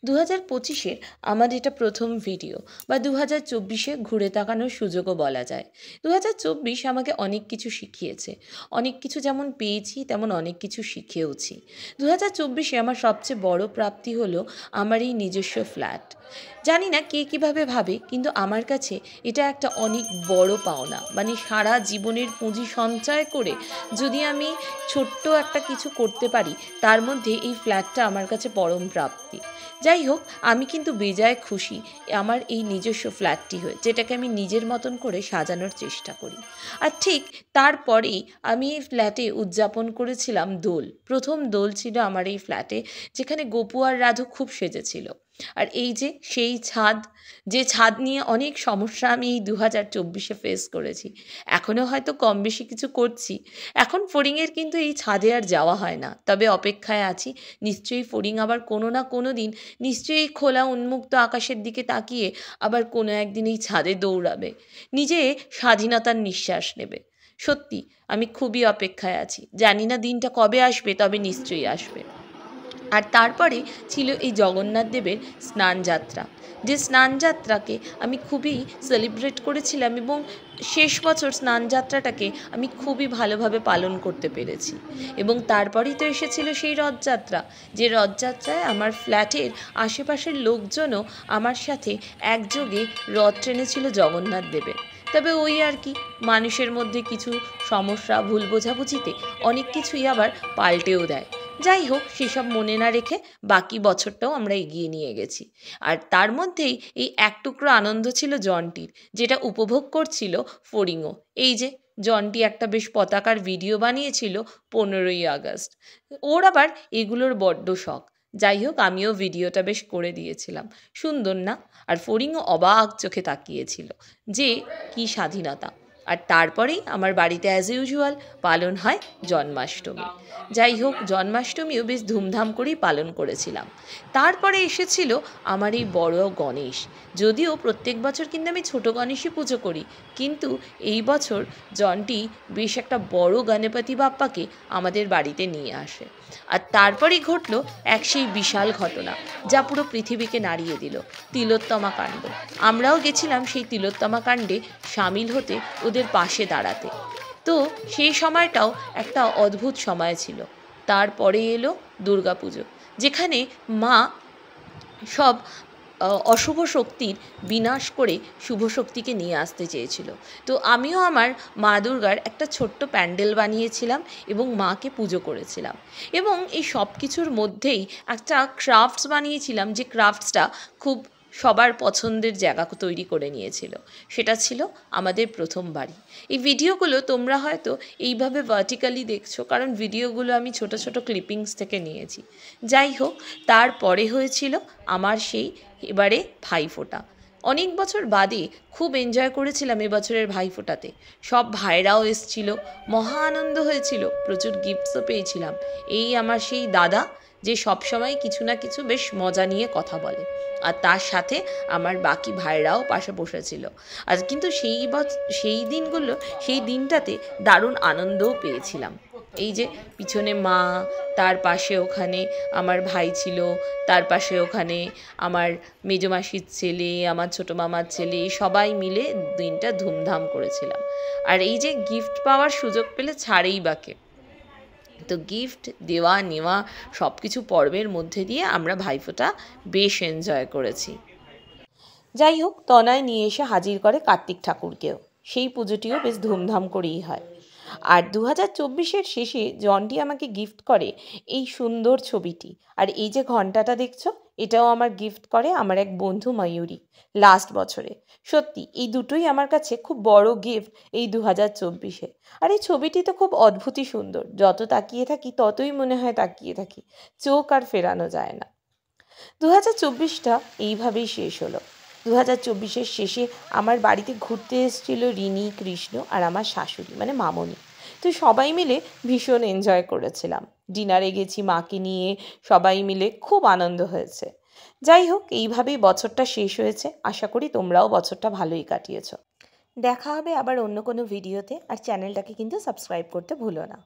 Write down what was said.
2025-এ আমার এটা প্রথম ভিডিও বা 2024-এ ঘুরে তাকানোর সুযোগও বলা যায়। 2024 আমাকে অনেক কিছু শিখিয়েছে। অনেক কিছু যেমন পেয়েছি তেমন অনেক কিছু শিখেওছি। 2024-এ আমার সবচেয়ে বড় প্রাপ্তি হলো আমার এই নিজস্ব ফ্ল্যাট। জানি না কে কীভাবে ভাবে, কিন্তু আমার কাছে এটা একটা অনেক বড় পাওনা। মানে সারা জীবনের পুঁজি সঞ্চয় করে যদি আমি ছোট্ট একটা কিছু করতে পারি, তার মধ্যে এই ফ্ল্যাটটা আমার কাছে পরম প্রাপ্তি। যাই হোক, আমি কিন্তু বেজায় খুশি আমার এই নিজস্ব ফ্ল্যাটটি হয়ে, যেটাকে আমি নিজের মতন করে সাজানোর চেষ্টা করি। আর ঠিক তারপরেই আমি এই ফ্ল্যাটে উদযাপন করেছিলাম দোল। প্রথম দোল ছিল আমার এই ফ্ল্যাটে, যেখানে গপু আর রাধু খুব সেজেছিল। আর এই যে সেই ছাদ, যে ছাদ নিয়ে অনেক সমস্যা আমি এই 2024-এ ফেস করেছি। এখনও হয়তো কম বেশি কিছু করছি। এখন ফড়িংয়ের কিন্তু এই ছাদে আর যাওয়া হয় না, তবে অপেক্ষায় আছি। নিশ্চয়ই ফড়িং আবার কোনো না কোনো দিন নিশ্চয়ই খোলা উন্মুক্ত আকাশের দিকে তাকিয়ে আবার কোনো একদিন এই ছাদে দৌড়াবে, নিজে স্বাধীনতার নিঃশ্বাস নেবে। সত্যি আমি খুবই অপেক্ষায় আছি। জানি না দিনটা কবে আসবে, তবে নিশ্চয়ই আসবে। আর তারপরে ছিল এই জগন্নাথ দেবের স্নানযাত্রা, যে স্নানযাত্রাকে আমি খুবই সেলিব্রেট করেছিলাম, এবং শেষ বছর স্নানযাত্রাটাকে আমি খুবই ভালোভাবে পালন করতে পেরেছি। এবং তারপরেই তো এসেছিল সেই রথযাত্রা, যে রথযাত্রায় আমার ফ্ল্যাটের আশেপাশের লোকজনও আমার সাথে একযোগে রথ টেনেছিল জগন্নাথ দেবের। তবে ওই আর কি, মানুষের মধ্যে কিছু সমস্যা, ভুল বোঝাবুঝিতে অনেক কিছুই আবার পাল্টেও দেয়। যাই হোক, সেসব মনে না রেখে বাকি বছরটাও আমরা এগিয়ে নিয়ে গেছি। আর তার মধ্যেই এই এক টুকরো আনন্দ ছিল জনটির, যেটা উপভোগ করছিল ফড়িংও। এই যে জনটি একটা বেশ পতাকার ভিডিও বানিয়েছিল 15ই আগস্ট। ওর আবার এগুলোর বড্ড শখ। যাই হোক, আমিও ভিডিওটা বেশ করে দিয়েছিলাম। সুন্দর না? আর ফড়িংও অবাক চোখে তাকিয়েছিল যে কি স্বাধীনতা। আর তারপরেই আমার বাড়িতে অ্যাজ ইউজুয়াল পালন হয় জন্মাষ্টমী। যাই হোক, জন্মাষ্টমীও বেশ ধুমধাম করেই পালন করেছিলাম। তারপরে এসেছিল আমার এই বড় গণেশ। যদিও প্রত্যেক বছর কিন্তু আমি ছোট গণেশই পুজো করি, কিন্তু এই বছর জনটি বেশ একটা বড় গণপতি বাপ্পাকে আমাদের বাড়িতে নিয়ে আসে। আর তারপরেই ঘটল এক সেই বিশাল ঘটনা, যা পুরো পৃথিবীকে নাড়িয়ে দিল, তিলোত্তমা কাণ্ড। আমরাও গেছিলাম সেই তিলোত্তমা কাণ্ডে সামিল হতে, ওদের পাশে দাঁড়াতে। তো সেই সময়টাও একটা অদ্ভুত সময় ছিল। তারপরে এলো দুর্গাপুজো, যেখানে মা সব অশুভ শক্তির বিনাশ করে শুভ শক্তিকে নিয়ে আসতে চেয়েছিল। তো আমিও আমার মা দুর্গার একটা ছোট্ট প্যান্ডেল বানিয়েছিলাম এবং মাকে পুজো করেছিলাম। এবং এই সব কিছুর মধ্যেই একটা ক্রাফটস বানিয়েছিলাম, যে ক্রাফটসটা খুব সবার পছন্দের জায়গা তৈরি করে নিয়েছিল। সেটা ছিল আমাদের প্রথম বাড়ি। এই ভিডিওগুলো তোমরা হয়তো এইভাবে ভার্টিক্যালি দেখছো, কারণ ভিডিওগুলো আমি ছোট ছোট ক্লিপিংস থেকে নিয়েছি। যাই হোক, তারপরে হয়েছিল আমার সেই এবারে ভাইফোঁটা। অনেক বছর বাদে খুব এনজয় করেছিলাম এবছরের ভাইফোঁটাতে। সব ভাইরাও এসছিল, মহা আনন্দ হয়েছিল, প্রচুর গিফটসও পেয়েছিলাম। এই আমার সেই দাদা, যে সবসময় কিছু না কিছু বেশ মজা নিয়ে কথা বলে, আর তার সাথে আমার বাকি ভাইরাও পাশে বসেছিল। আর কিন্তু সেই দিনটাতে দারুণ আনন্দও পেয়েছিলাম। এই যে পিছনে মা, তার পাশে ওখানে আমার ভাই ছিল, তার পাশে ওখানে আমার মেজো মাসির ছেলে, আমার ছোটো মামার ছেলে, সবাই মিলে দিনটা ধুমধাম করেছিলাম। আর এই যে গিফট পাওয়ার সুযোগ পেলে ছাড়েই বাকে। তো গিফট দেওয়া নেওয়া সব কিছু পর্বের মধ্যে দিয়ে আমরা ভাইফোঁটা বেশ এনজয় করেছি। যাই হোক, তনয় নিয়ে এসে হাজির করে কার্তিক ঠাকুরকেও। সেই পুজোটিও বেশ ধুমধাম করেই হয়। আর 2024-এর শেষে জনটি আমাকে গিফট করে এই সুন্দর ছবিটি। আর এই যে ঘন্টাটা দেখছো, এটাও আমার গিফট করে আমার এক বন্ধু ময়ূরী লাস্ট বছরে। সত্যি এই দুটোই আমার কাছে খুব বড় গিফট এই 2024-এ। আর এই ছবিটি তো খুব অদ্ভুতই সুন্দর, যত তাকিয়ে থাকি ততই মনে হয় তাকিয়ে থাকি, চোখ আর ফেরানো যায় না। 2024টা এইভাবেই শেষ হলো। 2024-এর শেষে আমার বাড়িতে ঘুরতে এসেছিল রিনি, কৃষ্ণ আর আমার শাশুড়ি মানে মামনি। তো সবাই মিলে ভীষণ এনজয় করেছিলাম। ডিনারে গেছি মাকে নিয়ে, সবাই মিলে খুব আনন্দ হয়েছে। যাই হোক, এইভাবেই বছরটা শেষ হয়েছে। আশা করি তোমরাও বছরটা ভালোই কাটিয়েছো। দেখা হবে আবার অন্য কোনো ভিডিওতে। আর চ্যানেলটাকে কিন্তু সাবস্ক্রাইব করতে ভুলো না।